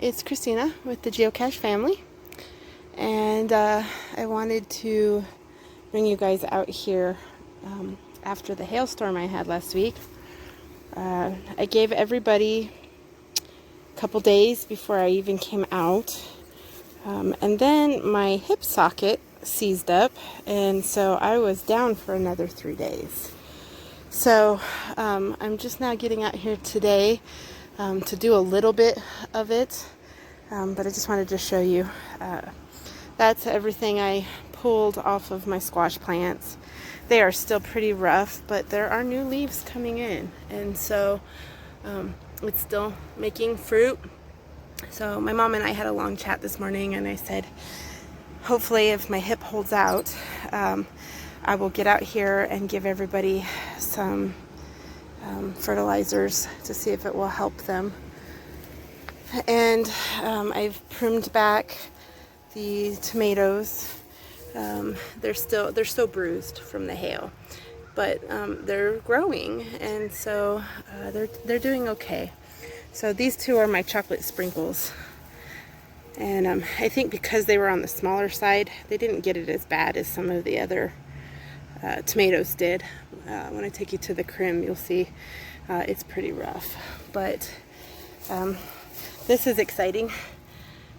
it's Christina with the Geocache family, and I wanted to bring you guys out here after the hailstorm I had last week. I gave everybody a couple days before I even came out, and then my hip socket seized up, and so I was down for another 3 days. So I'm just now getting out here today to do a little bit of it, but I just wanted to show you. That's everything I pulled off of my squash plants. They are still pretty rough, but there are new leaves coming in, and so it's still making fruit. So my mom and I had a long chat this morning, and I said, hopefully if my hip holds out, I will get out here and give everybody some fertilizers to see if it will help them. And I've pruned back the tomatoes. They're so bruised from the hail, but they're growing, and so they're doing okay. So these two are my chocolate sprinkles, and I think because they were on the smaller side, they didn't get it as bad as some of the other tomatoes did. When I take you to the crim, you'll see it's pretty rough, but this is exciting.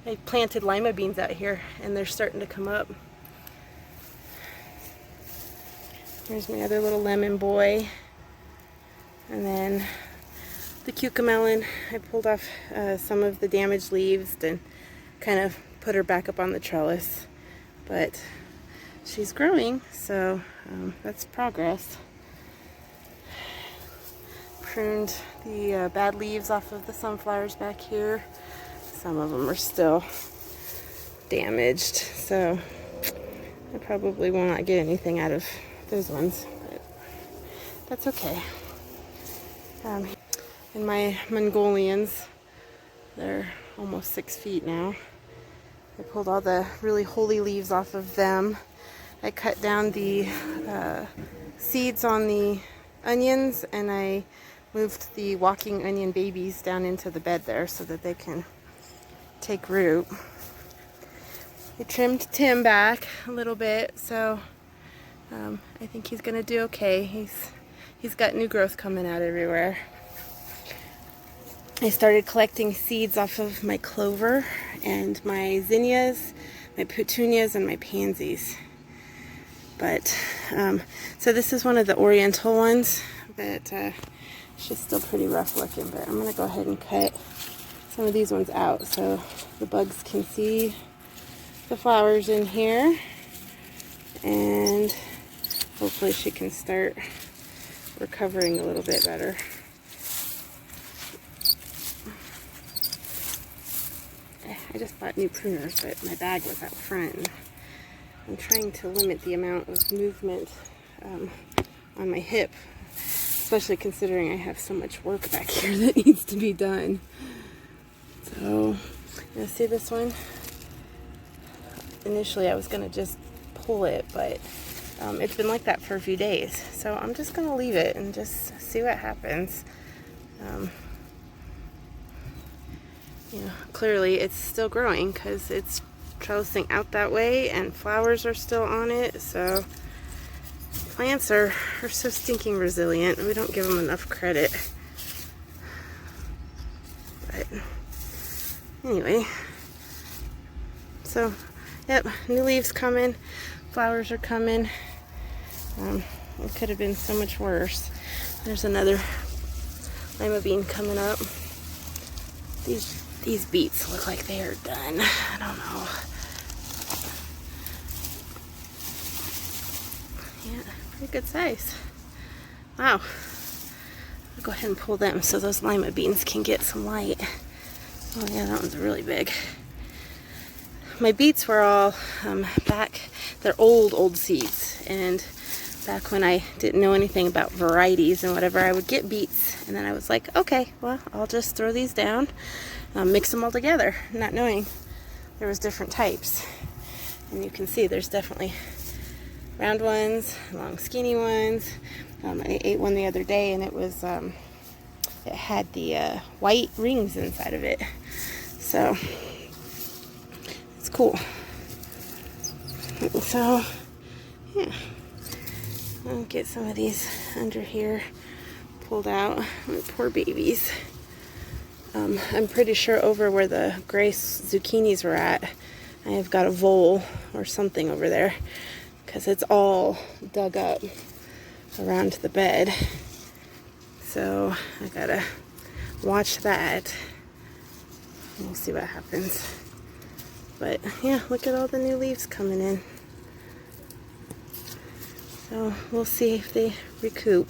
I planted Lima beans out here, and they're starting to come up. Here's my other little lemon boy, and then the cucamelon. I pulled off some of the damaged leaves and kind of put her back up on the trellis, but she's growing, so that's progress. Pruned the bad leaves off of the sunflowers back here. Some of them are still damaged, so I probably will not get anything out of those ones, but that's okay. And my Mongolians, they're almost 6 feet now. I pulled all the really holey leaves off of them. I cut down the seeds on the onions, and I moved the walking onion babies down into the bed there so that they can take root. I trimmed Tim back a little bit, so I think he's gonna do okay. He's got new growth coming out everywhere. I started collecting seeds off of my clover and my zinnias, my petunias, and my pansies. But so this is one of the oriental ones, but she's still pretty rough looking. But I'm gonna go ahead and cut some of these ones out so the bugs can see the flowers in here, and hopefully she can start recovering a little bit better. I just bought new pruners, but my bag was out front. I'm trying to limit the amount of movement on my hip, especially considering I have so much work back here that needs to be done. So, you see this one? Initially I was going to just pull it, but it's been like that for a few days. So I'm just going to leave it and just see what happens. Clearly it's still growing because it's trellising out that way and flowers are still on it. So plants are so stinking resilient. We don't give them enough credit. But anyway, so yep, new leaves coming, flowers are coming. It could have been so much worse. There's another lima bean coming up. These beets look like they are done. I don't know. Yeah, pretty good size. Wow. I'll go ahead and pull them so those lima beans can get some light. Oh yeah, that one's really big. My beets were all back, they're old seeds, and back when I didn't know anything about varieties and whatever, I would get beets, and then I was like, okay, well, I'll just throw these down, mix them all together, not knowing there was different types. And you can see there's definitely round ones, long skinny ones. I ate one the other day, and it was it had the white rings inside of it. So it's cool. So yeah, I'll get some of these under here pulled out. My poor babies. I'm pretty sure over where the gray zucchinis were at, I have got a vole or something over there, because it's all dug up around the bed. So I gotta watch that. We'll see what happens. But yeah, look at all the new leaves coming in. So we'll see if they recoup.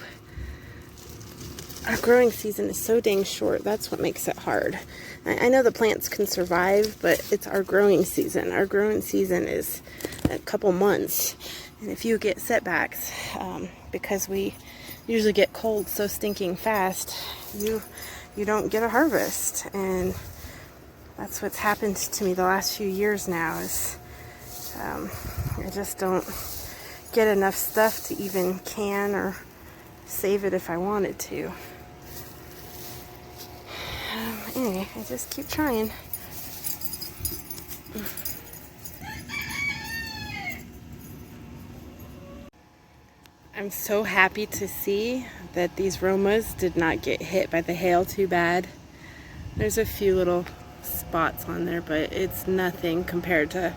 Our growing season is so dang short. That's what makes it hard. I know the plants can survive, but it's our growing season. Our growing season is a couple months. And if you get setbacks, because we usually get cold so stinking fast, you don't get a harvest. And that's what's happened to me the last few years now, is I just don't get enough stuff to even can or save it if I wanted to. Anyway, I just keep trying. I'm so happy to see that these Romas did not get hit by the hail too bad. There's a few little spots on there, but it's nothing compared to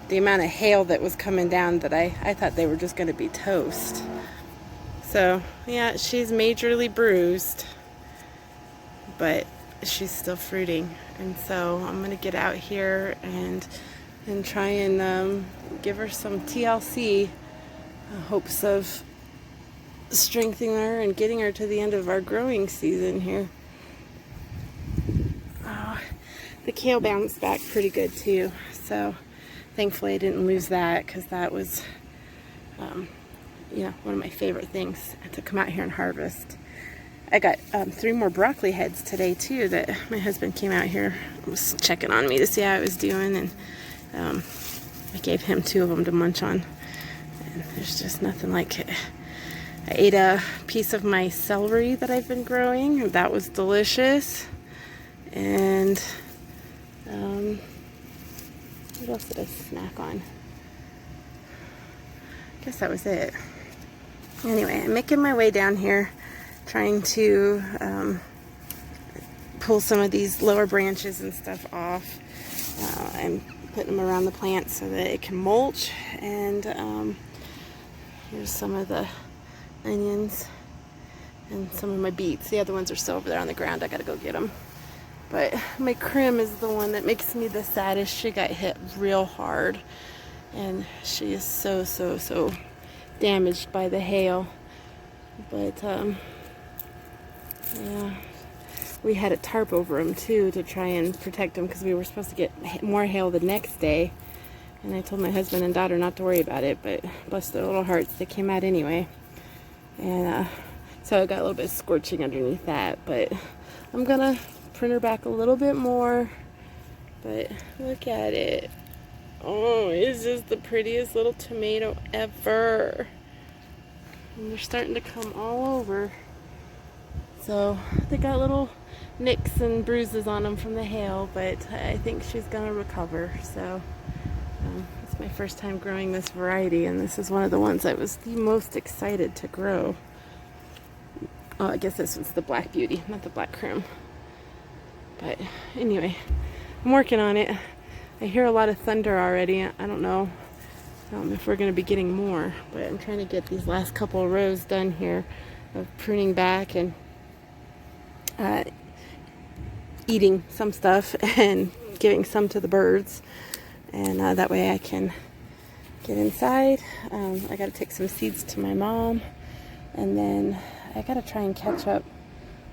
the amount of hail that was coming down that I thought they were just going to be toast. So yeah, she's majorly bruised, but she's still fruiting. And so I'm going to get out here and try and give her some TLC, hopes of strengthening her and getting her to the end of our growing season here. The kale bounced back pretty good too, so thankfully I didn't lose that, because that was you know, one of my favorite things to come out here and harvest. I got 3 more broccoli heads today too, that my husband came out here, was checking on me to see how I was doing, and I gave him 2 of them to munch on. And there's just nothing like it. I ate a piece of my celery that I've been growing, and that was delicious. And what else did I snack on? I guess that was it. Anyway, I'm making my way down here, trying to pull some of these lower branches and stuff off. I'm putting them around the plant so that it can mulch. And here's some of the onions and some of my beets. The other ones are still over there on the ground. I gotta go get them. But my crim is the one that makes me the saddest. She got hit real hard, and she is so damaged by the hail. But yeah, we had a tarp over them too to try and protect them, because we were supposed to get more hail the next day. And I told my husband and daughter not to worry about it, but bless their little hearts, they came out anyway. And so I got a little bit of scorching underneath that, but I'm gonna prune her back a little bit more. But look at it. Oh, it's just the prettiest little tomato ever. And they're starting to come all over. So they got little nicks and bruises on them from the hail, but I think she's gonna recover. So it's my first time growing this variety, and this is one of the ones I was the most excited to grow. Oh, I guess this was the Black Beauty, not the Black Crim. But anyway, I'm working on it. I hear a lot of thunder already. I don't know if we're going to be getting more, but I'm trying to get these last couple of rows done here of pruning back and eating some stuff and giving some to the birds. And that way I can get inside. I got to take some seeds to my mom, and then I got to try and catch up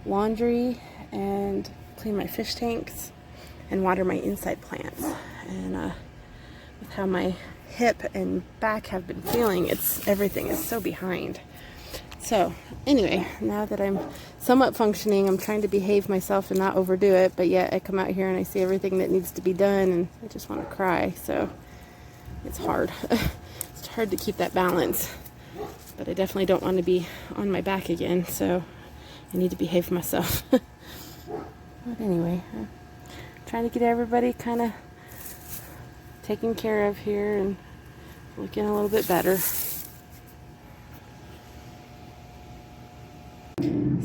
laundry and clean my fish tanks and water my inside plants. And with how my hip and back have been feeling, everything is so behind. So anyway, now that I'm somewhat functioning, I'm trying to behave myself and not overdo it, but yet I come out here and I see everything that needs to be done, and I just want to cry. So it's hard. It's hard to keep that balance, but I definitely don't want to be on my back again, so I need to behave myself. But anyway, Trying to get everybody kind of taken care of here and looking a little bit better.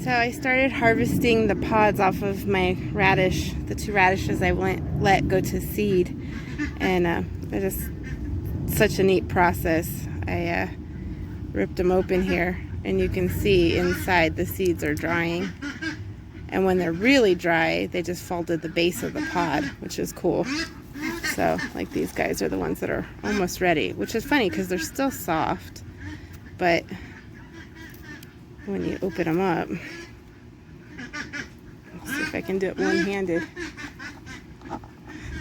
So I started harvesting the pods off of my radish, the 2 radishes I let go to seed, and it is such a neat process. I ripped them open here, and you can see inside the seeds are drying, and when they're really dry they just fall to the base of the pod, which is cool. So like these guys are the ones that are almost ready, which is funny because they're still soft, but when you open them up, let's see if I can do it one-handed.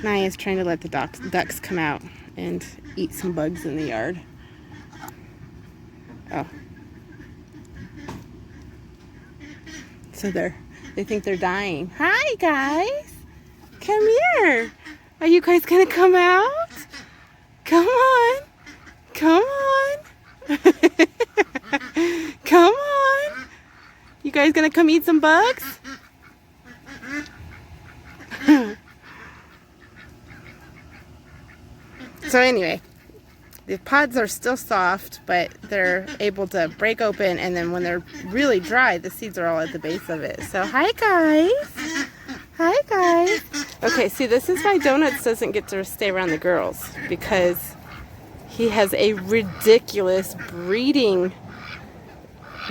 Naya's trying to let the ducks come out and eat some bugs in the yard. Oh. So they think they're dying. Hi guys! Come here! Are you guys gonna come out? Come on! Come on! Come on! You guys gonna come eat some bugs? So anyway, the pods are still soft, but they're able to break open, and then when they're really dry, the seeds are all at the base of it. So hi guys! Hi guys! Okay, see, this is why Donuts doesn't get to stay around the girls, because he has a ridiculous breeding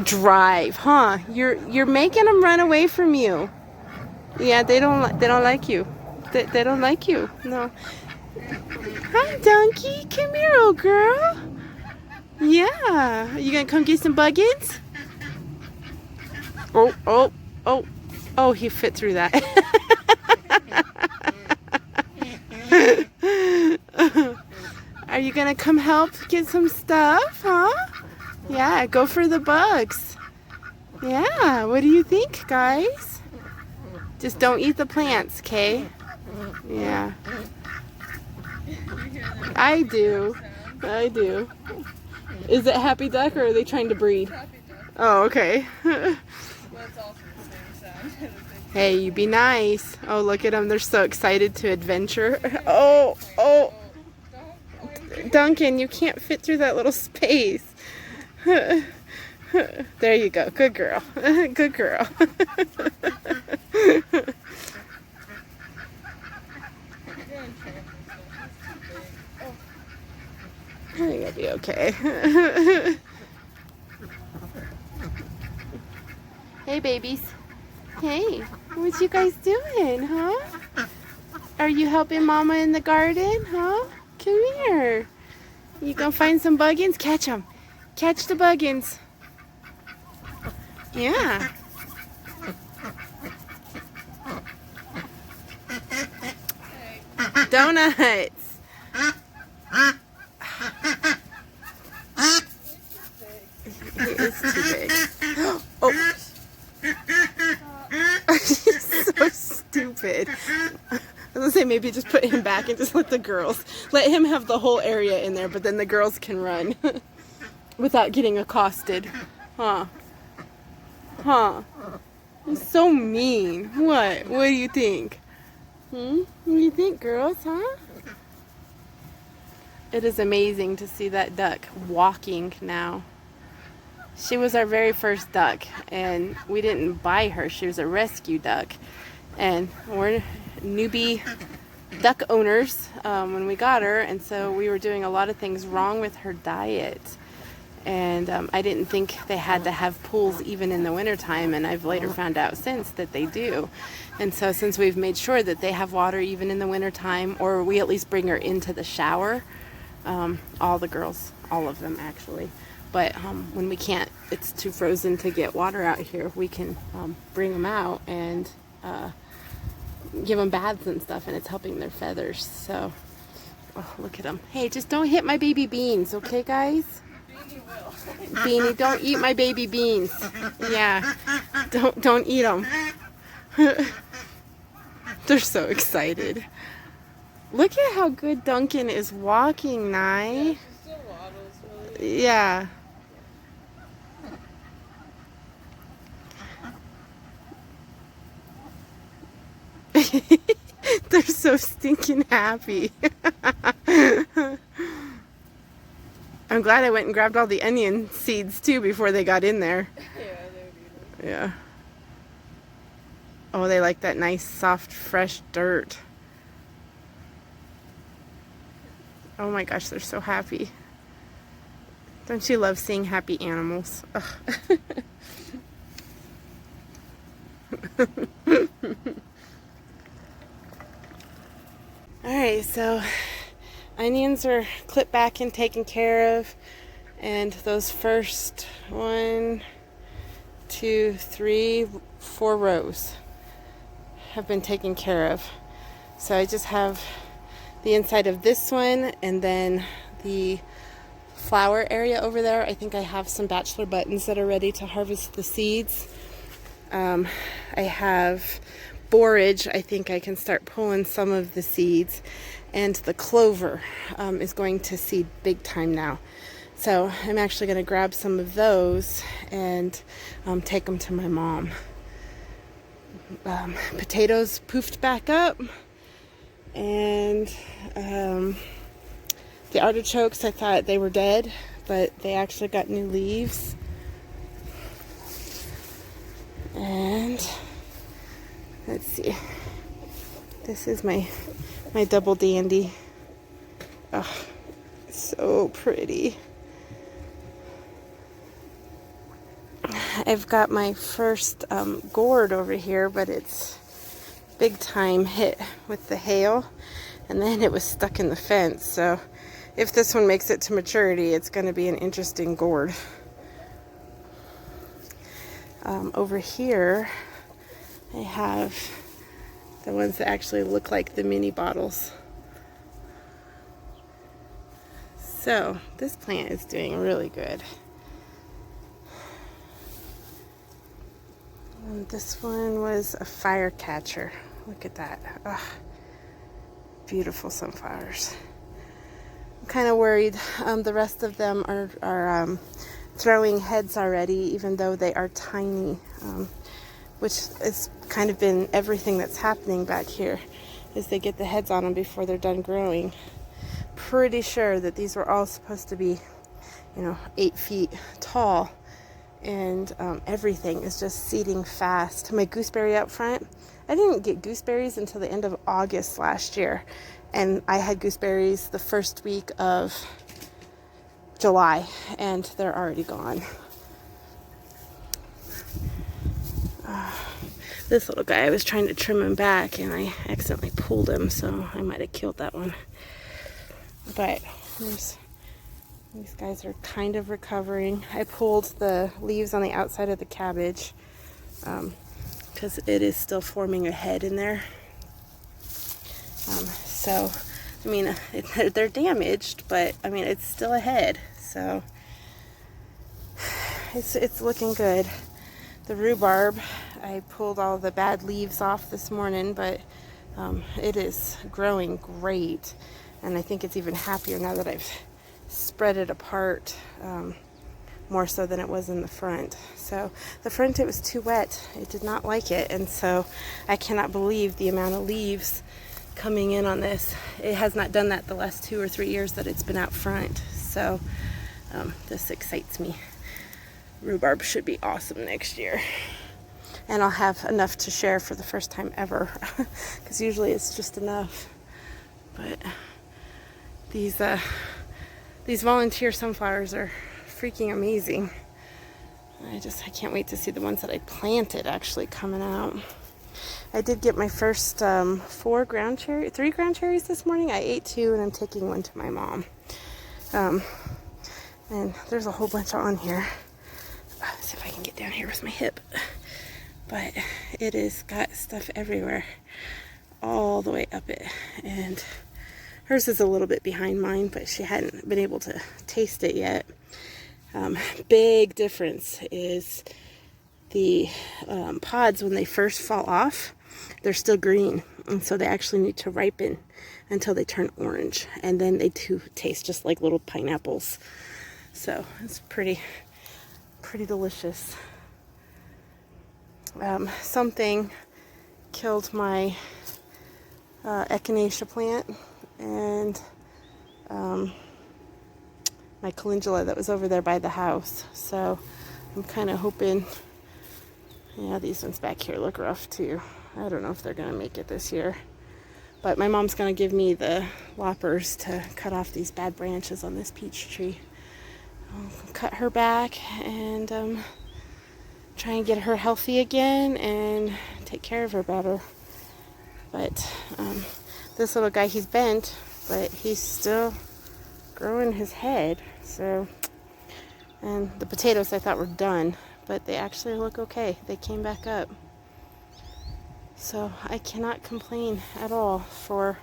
drive, huh? You're making them run away from you. Yeah, they don't like you. They don't like you. No. Hi, Donkey. Come here, old girl. Yeah. You gonna come get some buggins? Oh, he fit through that. Are you gonna come help get some stuff, huh? Yeah, go for the bugs. Yeah, what do you think, guys? Just don't eat the plants, okay? Yeah. I do. Is it Happy Duck, or are they trying to breed? Oh, okay. Hey, you be nice. Oh, look at them. They're so excited to adventure. Oh. Duncan, you can't fit through that little space. There you go. Good girl. Good girl. I think I'll be okay. Hey, babies. Hey, what you guys doing, huh? Are you helping Mama in the garden, huh? Come here. You gonna find some buggins? Catch them. Catch the buggins. Yeah. Donuts. He is too big. Oh. He's so stupid. I was gonna say maybe just put him back and just let him have the whole area in there, but then the girls can run without getting accosted. Huh? He's so mean. What do you think? What do you think, girls, huh? It is amazing to see that duck walking now. She was our very first duck, and we didn't buy her. She was a rescue duck, and we're newbie duck owners when we got her, and so we were doing a lot of things wrong with her diet, and I didn't think they had to have pools even in the wintertime, and I've later found out since that they do. And so since we've made sure that they have water even in the wintertime, or we at least bring her into the shower, all the girls, all of them actually, but when we can't, it's too frozen to get water out here, we can bring them out and give them baths and stuff, and it's helping their feathers. So, oh, look at them. Hey, just don't hit my baby beans, okay, guys? Beanie, don't eat my baby beans. Yeah, don't eat them. They're so excited. Look at how good Duncan is walking, Nye. Yeah. They're They're so stinking happy. I'm glad I went and grabbed all the onion seeds too before they got in there. Yeah. Oh, they like that nice, soft, fresh dirt. Oh my gosh, they're so happy. Don't you love seeing happy animals? Alright, so onions are clipped back and taken care of. And those first 1, 2, 3, 4 rows have been taken care of. So I just have the inside of this one and then the flower area over there. I think I have some bachelor buttons that are ready to harvest the seeds. I have borage. I think I can start pulling some of the seeds. And the clover is going to seed big time now. So I'm actually going to grab some of those and take them to my mom. Potatoes poofed back up, and the artichokes, I thought they were dead, but they actually got new leaves. And let's see, this is my double dandy. Oh, so pretty. I've got my first gourd over here, but it's big time hit with the hail, and then it was stuck in the fence. So if this one makes it to maturity, it's going to be an interesting gourd. Over here I have the ones that actually look like the mini bottles. So this plant is doing really good. And this one was a fire catcher. Look at that. Oh, beautiful sunflowers. I'm kind of worried the rest of them are throwing heads already, even though they are tiny, which has kind of been everything that's happening back here, is they get the heads on them before they're done growing. Pretty sure that these were all supposed to be, 8 feet tall. And everything is just seeding fast. My gooseberry out front, I didn't get gooseberries until the end of August last year, and I had gooseberries the first week of July, and they're already gone. This little guy, I was trying to trim him back and I accidentally pulled him, so I might have killed that one. But these guys are kind of recovering. I pulled the leaves on the outside of the cabbage because it is still forming a head in there. So, I mean, they're damaged, but I mean, it's still a head. So, it's looking good. The rhubarb, I pulled all the bad leaves off this morning, but it is growing great. And I think it's even happier now that I've spread it apart more so than it was in the front. So the front, it was too wet. It did not like it, and so I cannot believe the amount of leaves coming in on this. It has not done that the last 2 or 3 years that it's been out front. So this excites me. Rhubarb should be awesome next year, and I'll have enough to share for the first time ever, because usually it's just enough. But these volunteer sunflowers are freaking amazing. I can't wait to see the ones that I planted actually coming out. I did get my first 3 ground cherries this morning. I ate 2 and I'm taking one to my mom. And there's a whole bunch on here. Let's see if I can get down here with my hip. But it is got stuff everywhere, all the way up it. And hers is a little bit behind mine, but she hadn't been able to taste it yet. Big difference is the pods, when they first fall off, they're still green. And so they actually need to ripen until they turn orange. And then they too taste just like little pineapples. So it's pretty delicious. Something killed my echinacea plant and my calendula that was over there by the house. So I'm kind of hoping, yeah, these ones back here look rough too. I don't know if they're going to make it this year. But my mom's going to give me the loppers to cut off these bad branches on this peach tree. I'll cut her back and try and get her healthy again and take care of her better. But this little guy, he's bent, but he's still growing his head. So, and the potatoes I thought were done, but they actually look okay. They came back up. So I cannot complain at all for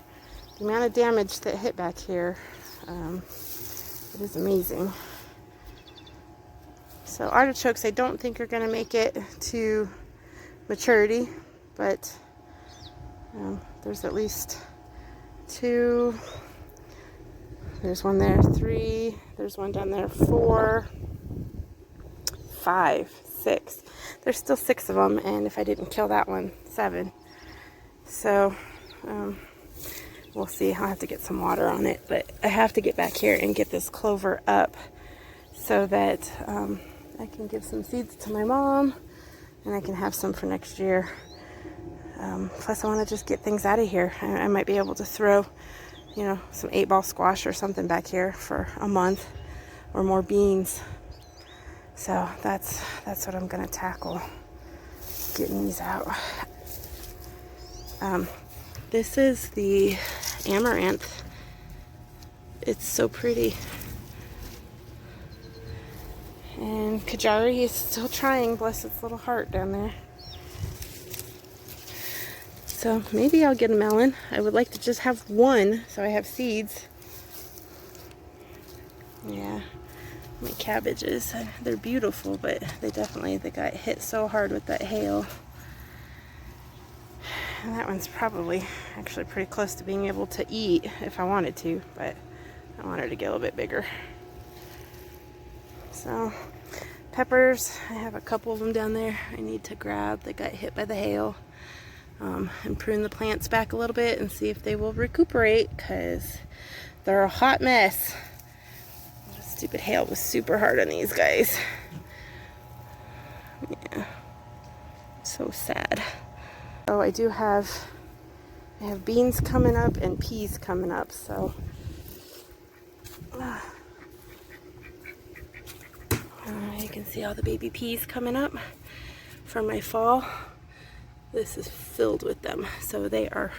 the amount of damage that hit back here. It is amazing. So artichokes I don't think are going to make it to maturity, but there's at least 2. There's one there, 3. There's one down there, 4, 5, 6. There's still 6 of them, and if I didn't kill that one, 7. So we'll see. I'll have to get some water on it, but I have to get back here and get this clover up so that I can give some seeds to my mom and I can have some for next year. Plus I want to just get things out of here. I might be able to throw, you know, some 8-ball squash or something back here for a month, or more beans. So that's what I'm going to tackle, getting these out. This is the Amaranth. It's so pretty. And Kajari is still trying, bless its little heart down there. So maybe I'll get a melon. I would like to just have one so I have seeds. Yeah, my cabbages, they're beautiful, but they got hit so hard with that hail. And that one's probably actually pretty close to being able to eat if I wanted to, but I want her to get a little bit bigger. So peppers, I have a couple of them down there I need to grab that got hit by the hail, and prune the plants back a little bit and see if they will recuperate, because they're a hot mess. The stupid hail was super hard on these guys. Yeah, so sad. Oh, I have beans coming up and peas coming up, so you can see all the baby peas coming up from my fall. This is filled with them, so they are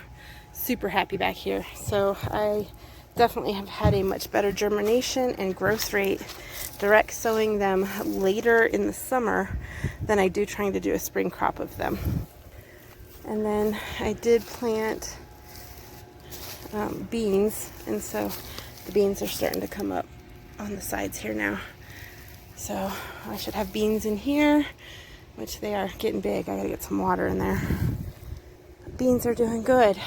super happy back here. So I definitely have had a much better germination and growth rate direct sowing them later in the summer than I do trying to do a spring crop of them. And then I did plant beans, and so the beans are starting to come up on the sides here now. So I should have beans in here, which they are getting big. I gotta get some water in there. But beans are doing good.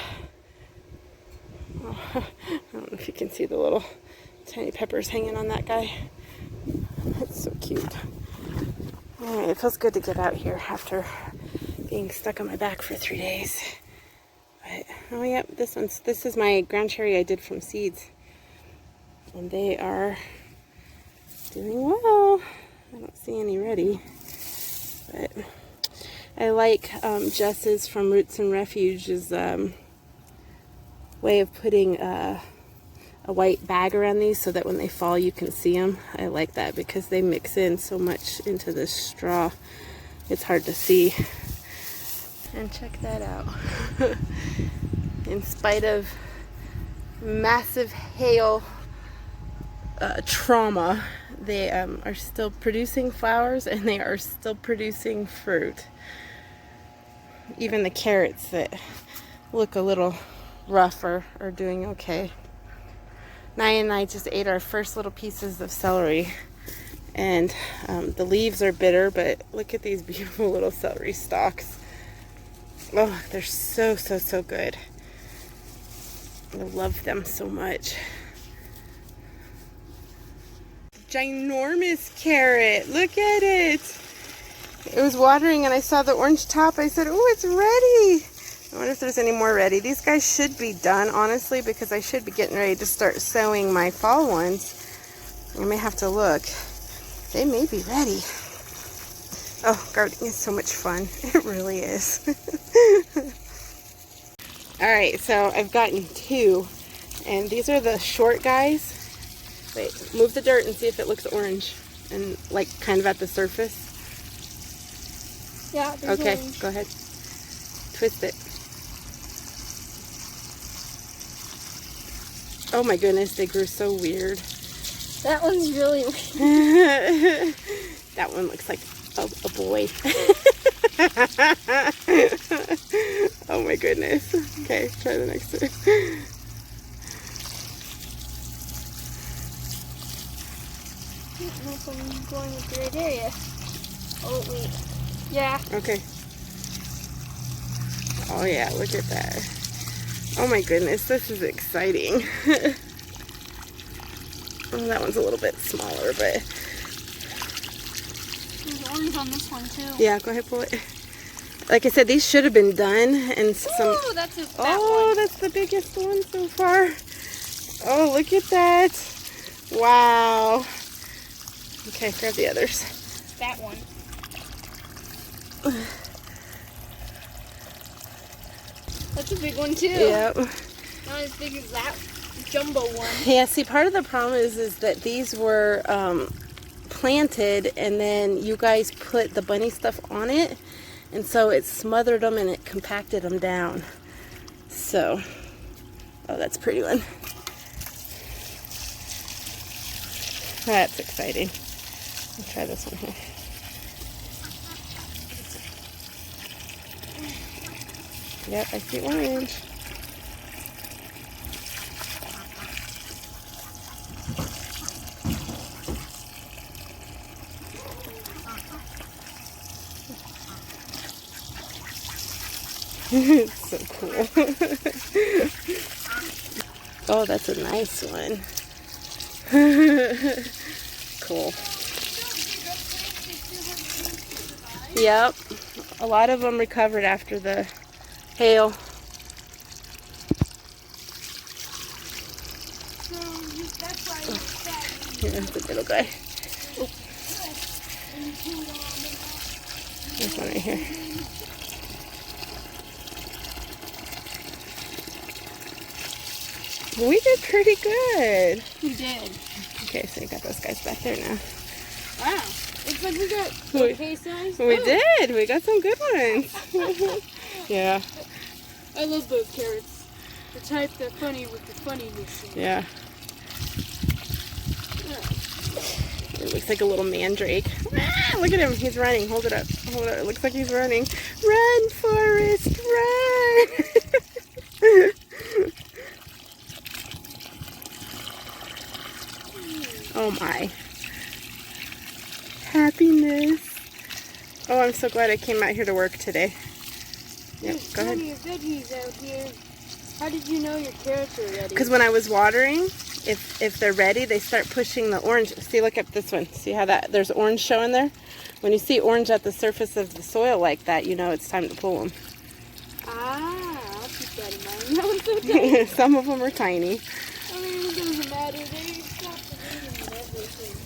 Oh, I don't know if you can see the little tiny peppers hanging on that guy. It's so cute. Alright, it feels good to get out here after being stuck on my back for 3 days. But, oh yep, this is my ground cherry I did from seeds. And they are doing well. I don't see any ready. But I like Jess's from Roots and Refuge's way of putting a white bag around these so that when they fall you can see them. I like that because they mix in so much into this straw. It's hard to see. And check that out. In spite of massive hail trauma, they are still producing flowers and they are still producing fruit. Even the carrots that look a little rough are doing okay. Naya and I just ate our first little pieces of celery, and the leaves are bitter, but look at these beautiful little celery stalks. Oh, they're so good. I love them so much. Ginormous carrot. Look at it. It was watering and I saw the orange top. I said, oh, it's ready. I wonder if there's any more ready. These guys should be done, honestly, because I should be getting ready to start sowing my fall ones. I may have to look. They may be ready. Oh, gardening is so much fun. It really is. Alright, so I've gotten 2. And these are the short guys. Wait, move the dirt and see if it looks orange. And like kind of at the surface. Yeah, okay, orange. Go ahead. Twist it. Oh my goodness, they grew so weird. That one's really weird. That one looks like a boy. Oh my goodness. Okay, try the next one. I don't know if I'm going with the right area. Oh, wait. Yeah. Okay. Oh yeah, look at that. Oh my goodness, this is exciting. Oh, that one's a little bit smaller, but... There's orange on this one, too. Yeah, go ahead, pull it. Like I said, these should have been done, and some... Oh, that's a fat one. That's the biggest one so far. Oh, look at that. Wow. Okay, grab the others. That one. That's a big one, too. Yep. Not as big as that jumbo one. Yeah, see, part of the problem is that these were planted, and then you guys put the bunny stuff on it, and so it smothered them and it compacted them down. So, oh, that's a pretty one. That's exciting. I'll try this one here. Yep, I see orange. It's so cool. Oh, that's a nice one. Cool. Yep. A lot of them recovered after the hail. Here's the little guy. Oh. This one right here. We did pretty good. We did. Okay, so you got those guys back there now. Wow. Looks like we got okay size. We did. We got some good ones. Yeah. I love those carrots. The type that's funny with the funniness. Yeah. It looks like a little mandrake. Ah, look at him. He's running. Hold it up. Hold it up. It looks like he's running. Run, Forrest, run! Oh my. Happiness. Oh, I'm so glad I came out here to work today. Yep, go ahead. Your veggies out here. How did you know your carrots were ready? Because when I was watering, if they're ready, they start pushing the orange. See, look at this one. See how there's orange showing there? When you see orange at the surface of the soil like that, you know it's time to pull them. Ah, I'll keep that in mind. That one's so tiny. Some of them are tiny. I mean, it doesn't matter. They stop the bleeding and everything.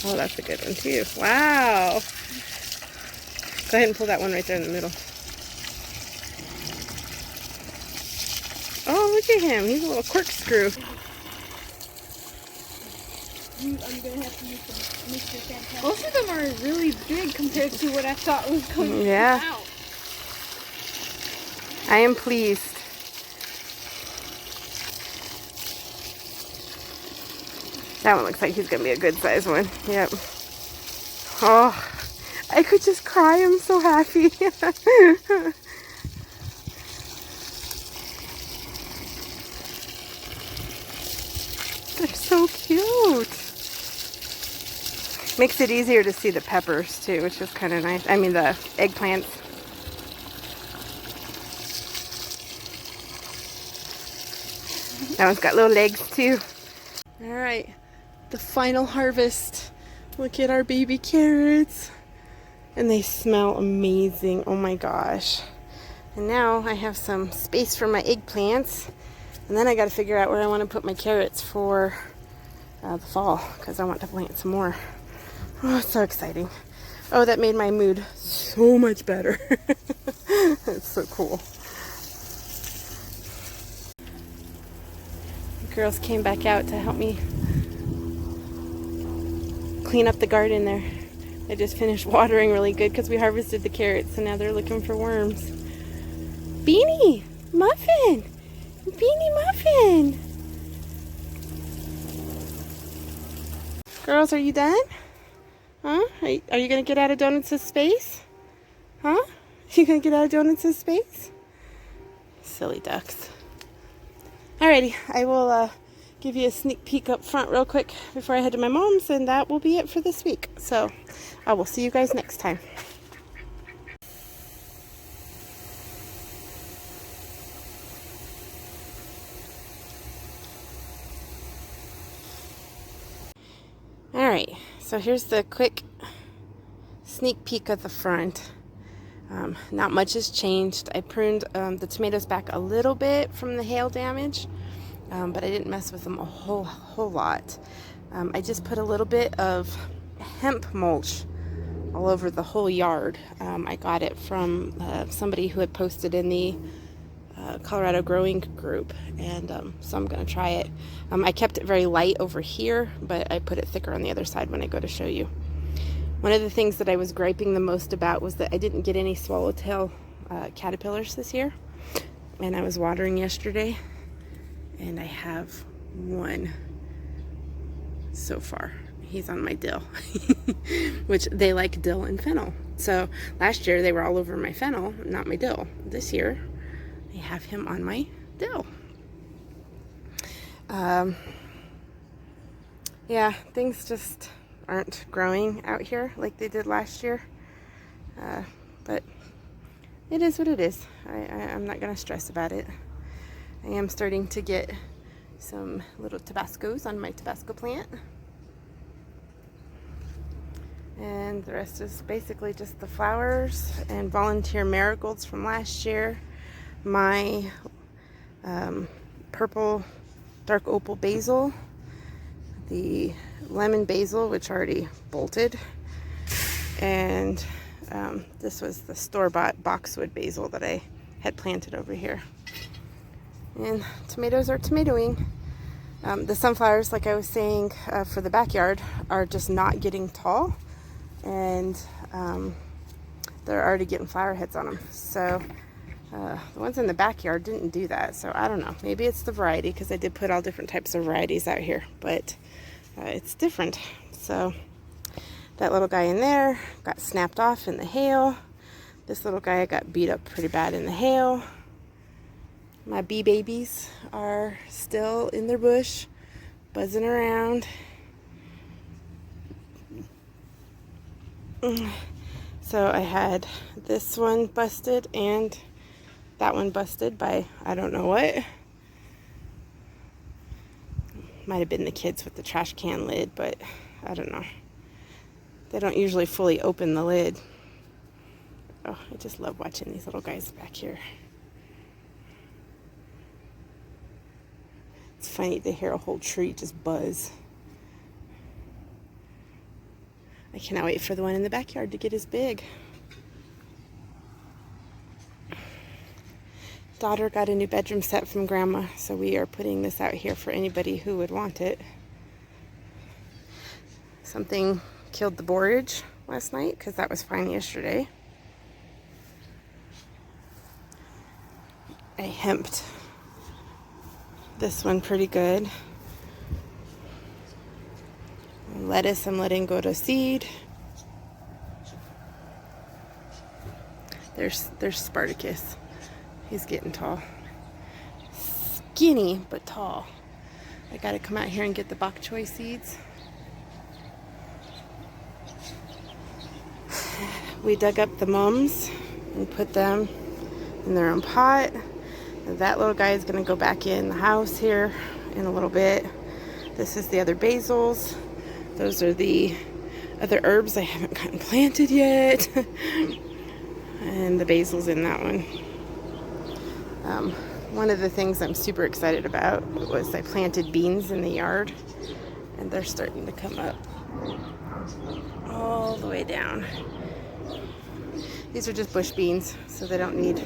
Oh, that's a good one too. Wow. Go ahead and pull that one right there in the middle. Oh, look at him. He's a little corkscrew. I'm going to have to use some Mr. Fantastic. Most of them are really big compared to what I thought was going to come out. I am pleased. That one looks like he's going to be a good size one. Yep. Oh, I could just cry. I'm so happy. They're so cute. Makes it easier to see the peppers too, which is kind of nice. I mean the eggplants. That one's got little legs too. All right, the final harvest. Look at our baby carrots. And they smell amazing. Oh my gosh. And now I have some space for my eggplants. And then I got to figure out where I want to put my carrots for the fall, because I want to plant some more. Oh, it's so exciting. Oh, that made my mood so much better. It's so cool. The girls came back out to help me clean up the garden there. I just finished watering really good because we harvested the carrots, and now they're looking for worms. Beanie! Muffin! Beanie Muffin! Girls, are you done? Huh? Are you going to get out of Donuts' space? Huh? You going to get out of Donuts' space? Silly ducks. Alrighty, I will give you a sneak peek up front real quick before I head to my mom's, and that will be it for this week. So I will see you guys next time. Alright, so here's the quick sneak peek of the front. Not much has changed. I pruned the tomatoes back a little bit from the hail damage, but I didn't mess with them a whole lot. I just put a little bit of hemp mulch all over the whole yard. I got it from somebody who had posted in the Colorado growing group, and so I'm going to try it. I kept it very light over here, but I put it thicker on the other side when I go to show you. One of the things that I was griping the most about was that I didn't get any swallowtail caterpillars this year, and I was watering yesterday, and I have one so far. He's on my dill, which they like dill and fennel. So last year they were all over my fennel, not my dill. This year I have him on my dill. Yeah, things just aren't growing out here like they did last year, but it is what it is. I'm not going to stress about it. I am starting to get some little Tabascos on my Tabasco plant, and the rest is basically just the flowers and volunteer marigolds from last year, my purple dark opal basil, the lemon basil, which already bolted, and this was the store-bought boxwood basil that I had planted over here. And tomatoes are tomatoing. The sunflowers, like I was saying, for the backyard are just not getting tall, and they're already getting flower heads on them. So the ones in the backyard didn't do that, so I don't know. Maybe it's the variety, because I did put all different types of varieties out here, but it's different. So that little guy in there got snapped off in the hail. This little guy got beat up pretty bad in the hail. My bee babies are still in their bush, buzzing around. So I had this one busted and that one busted by I don't know what. Might have been the kids with the trash can lid, but I don't know. They don't usually fully open the lid. Oh, I just love watching these little guys back here. It's funny to hear a whole tree just buzz. I cannot wait for the one in the backyard to get as big. Daughter got a new bedroom set from Grandma, so we are putting this out here for anybody who would want it. Something killed the borage last night, because that was fine yesterday. I hemped this one pretty good. Lettuce I'm letting go to seed. There's Spartacus. He's getting tall. Skinny, but tall. I gotta come out here and get the bok choy seeds. We dug up the mums and put them in their own pot. That little guy is gonna go back in the house here in a little bit. This is the other basils. Those are the other herbs I haven't gotten planted yet. And the basil's in that one. One of the things I'm super excited about was I planted beans in the yard, and they're starting to come up all the way down. These are just bush beans, so they don't need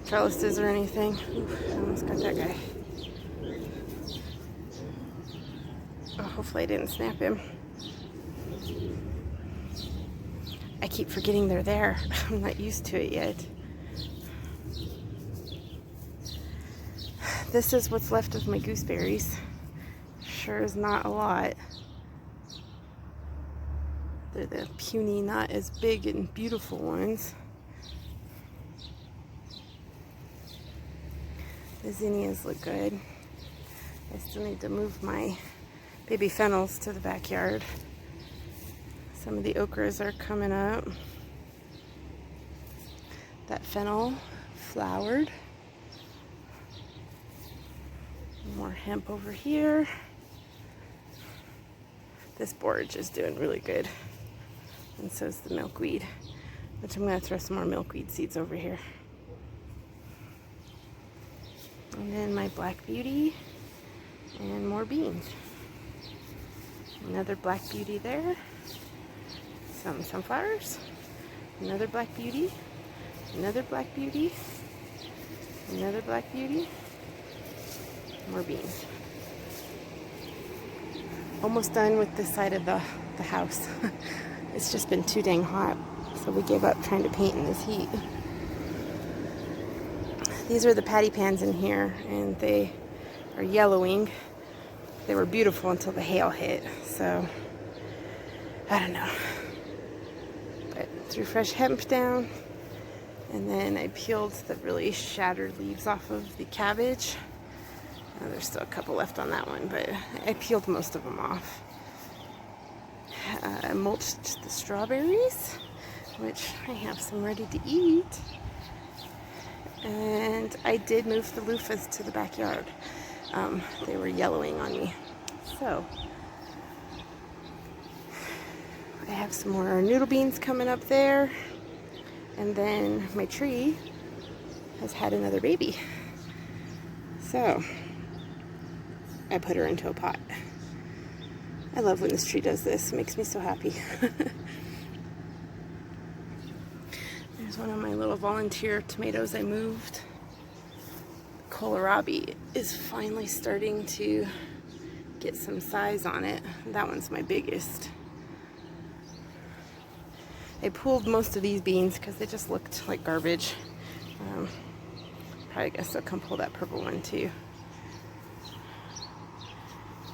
trellises or anything. Ooh, I almost got that guy. Oh, hopefully I didn't snap him. I keep forgetting they're there. I'm not used to it yet. This is what's left of my gooseberries. Sure is not a lot. They're the puny, not as big and beautiful ones. The zinnias look good. I still need to move my baby fennels to the backyard. Some of the okras are coming up. That fennel flowered. More hemp over here. This borage is doing really good. And so is the milkweed, which I'm going to throw some more milkweed seeds over here. And then my black beauty and more beans. Another black beauty there. Some sunflowers. Another black beauty. Another black beauty. Another black beauty. More beans. Almost done with this side of the house. It's just been too dang hot, so we gave up trying to paint in this heat. These are the patty pans in here, and they are yellowing. They were beautiful until the hail hit, so I don't know. But threw fresh hemp down, and then I peeled the really shattered leaves off of the cabbage. There's still a couple left on that one, but I peeled most of them off. I mulched the strawberries, which I have some ready to eat. And I did move the loofahs to the backyard. They were yellowing on me. So, I have some more noodle beans coming up there. And then my tree has had another baby. So, I put her into a pot. I love when this tree does this. It makes me so happy. There's one of my little volunteer tomatoes I moved. Kohlrabi is finally starting to get some size on it. That one's my biggest. I pulled most of these beans because they just looked like garbage. Probably guess I'll come pull that purple one too.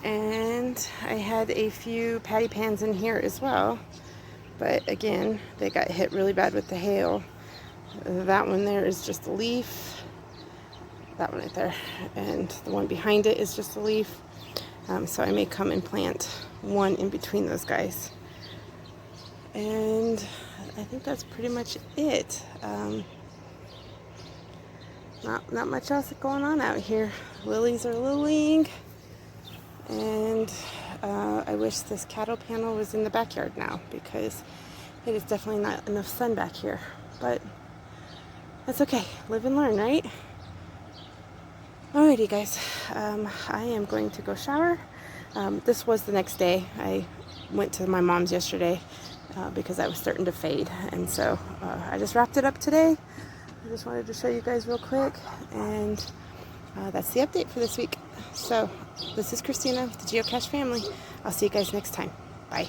And I had a few patty pans in here as well, but again, they got hit really bad with the hail. That one there is just a leaf, that one right there, and the one behind it is just a leaf. So I may come and plant one in between those guys. And I think that's pretty much it. Not much else going on out here. Lilies are lilying. And I wish this cattle panel was in the backyard now, because it is definitely not enough sun back here. But that's okay. Live and learn, right? Alrighty, guys. I am going to go shower. This was the next day. I went to my mom's yesterday because I was starting to fade. And so I just wrapped it up today. I just wanted to show you guys real quick. And that's the update for this week. So, this is Christina with the Geocache family. I'll see you guys next time. Bye.